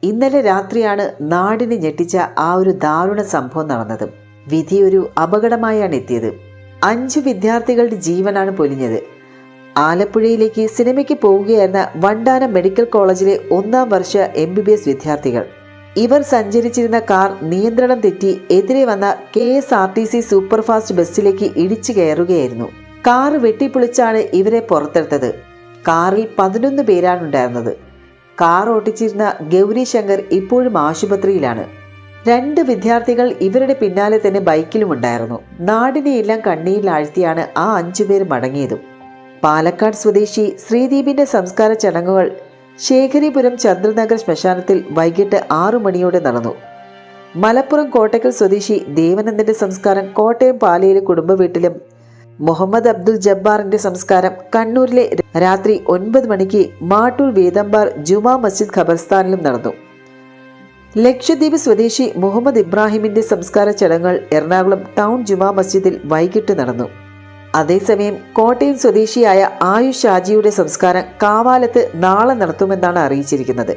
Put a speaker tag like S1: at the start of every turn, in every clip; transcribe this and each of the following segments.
S1: ഇന്നലെ രാത്രിയാണ് നാടിനെ ഞെട്ടിച്ച ആ ഒരു ദാരുണ സംഭവം നടന്നത്. വിധി ഒരു അപകടമായാണ് എത്തിയത്. 5 വിദ്യാർത്ഥികളുടെ ജീവനാണ് പൊലിഞ്ഞത്. ആലപ്പുഴയിലേക്ക് സിനിമയ്ക്ക് പോവുകയായിരുന്ന വണ്ടാനം മെഡിക്കൽ കോളേജിലെ 1ാം വർഷ MBBS വിദ്യാർത്ഥികൾ. ഇവർ സഞ്ചരിച്ചിരുന്ന കാർ നിയന്ത്രണം തെറ്റി എതിരെ വന്ന KSRTC സൂപ്പർഫാസ്റ്റ് ബസ്സിലേക്ക് ഇടിച്ചു കയറുകയായിരുന്നു. കാർ വെട്ടിപ്പൊളിച്ചാണ് ഇവരെ പുറത്തെടുത്തത്. കാറിൽ 11 പേരാണ് ഉണ്ടായിരുന്നത്. കാർ ഓട്ടിച്ചിരുന്ന ഗൗരി ശങ്കർ ഇപ്പോഴും ആശുപത്രിയിലാണ്. 2 വിദ്യാർത്ഥികൾ ഇവരുടെ പിന്നാലെ തന്നെ ബൈക്കിലും ഉണ്ടായിരുന്നു. നാടിനെയെല്ലാം കണ്ണീരിലാഴ്ത്തിയാണ് ആ 5 പേർ മടങ്ങിയതും. പാലക്കാട് സ്വദേശി ശ്രീദീപിന്റെ സംസ്കാര ചടങ്ങുകൾ ശേഖരിപുരം ചന്ദ്രനഗർ ശ്മശാനത്തിൽ വൈകിട്ട് 6 മണിയോടെ നടന്നു. മലപ്പുറം കോട്ടക്കൽ സ്വദേശി ദേവനന്ദന്റെ സംസ്കാരം കോട്ടയം പാലയിലെ കുടുംബ വീട്ടിലും, മുഹമ്മദ് അബ്ദുൽ ജബ്ബാറിന്റെ സംസ്കാരം കണ്ണൂരിലെ രാത്രി 9 മണിക്ക് മാട്ടൂൽ വേദമ്പാർ ജുമാ മസ്ജിദ് ഖബർസ്ഥാനിലും നടന്നു. ലക്ഷദ്വീപ് സ്വദേശി മുഹമ്മദ് ഇബ്രാഹിമിന്റെ സംസ്കാര ചടങ്ങുകൾ എറണാകുളം ടൗൺ ജുമാ മസ്ജിദിൽ വൈകിട്ട് നടന്നു. അതേസമയം കോട്ടയം സ്വദേശിയായ ആയുഷ് ഷാജിയുടെ സംസ്കാരം കാവാലത്ത് നാളെ നടത്തുമെന്നാണ് അറിയിച്ചിരിക്കുന്നത്.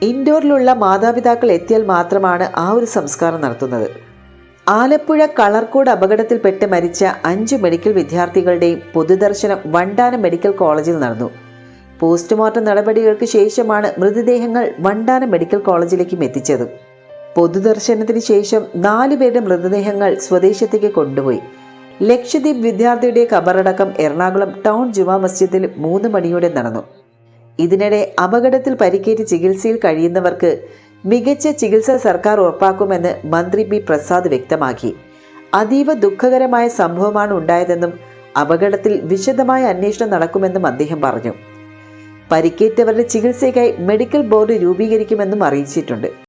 S1: ഇൻഡോറിലുള്ള മാതാപിതാക്കൾ എത്തിയാൽ മാത്രമാണ് ആ ഒരു സംസ്കാരം നടത്തുന്നത്. ആലപ്പുഴ കളർക്കോട് അപകടത്തിൽപ്പെട്ട് മരിച്ച 5 മെഡിക്കൽ വിദ്യാർത്ഥികളുടെയും പൊതുദർശനം വണ്ടാനം മെഡിക്കൽ കോളേജിൽ നടന്നു. പോസ്റ്റ്മോർട്ടം നടപടികൾക്ക് ശേഷമാണ് മൃതദേഹങ്ങൾ വണ്ടാനം മെഡിക്കൽ കോളേജിലേക്കും എത്തിച്ചത്. പൊതുദർശനത്തിന് ശേഷം 4 പേരുടെ മൃതദേഹങ്ങൾ സ്വദേശത്തേക്ക് കൊണ്ടുപോയി. ലക്ഷദ്വീപ് വിദ്യാർത്ഥിയുടെ ഖബറടക്കം എറണാകുളം ടൗൺ ജുമാ മസ്ജിദിൽ 3 മണിയോടെ നടന്നു. ഇതിനിടെ അപകടത്തിൽ പരിക്കേറ്റ് ചികിത്സയിൽ കഴിയുന്നവർക്ക് മികച്ച ചികിത്സ സർക്കാർ ഉറപ്പാക്കുമെന്ന് മന്ത്രി പി പ്രസാദ് വ്യക്തമാക്കി. അതീവ ദുഃഖകരമായ സംഭവമാണ് ഉണ്ടായതെന്നും അപകടത്തിൽ വിശദമായ അന്വേഷണം നടക്കുമെന്നും അദ്ദേഹം പറഞ്ഞു. പരിക്കേറ്റവരുടെ ചികിത്സയ്ക്കായി മെഡിക്കൽ ബോർഡ് രൂപീകരിക്കുമെന്നും അറിയിച്ചിട്ടുണ്ട്.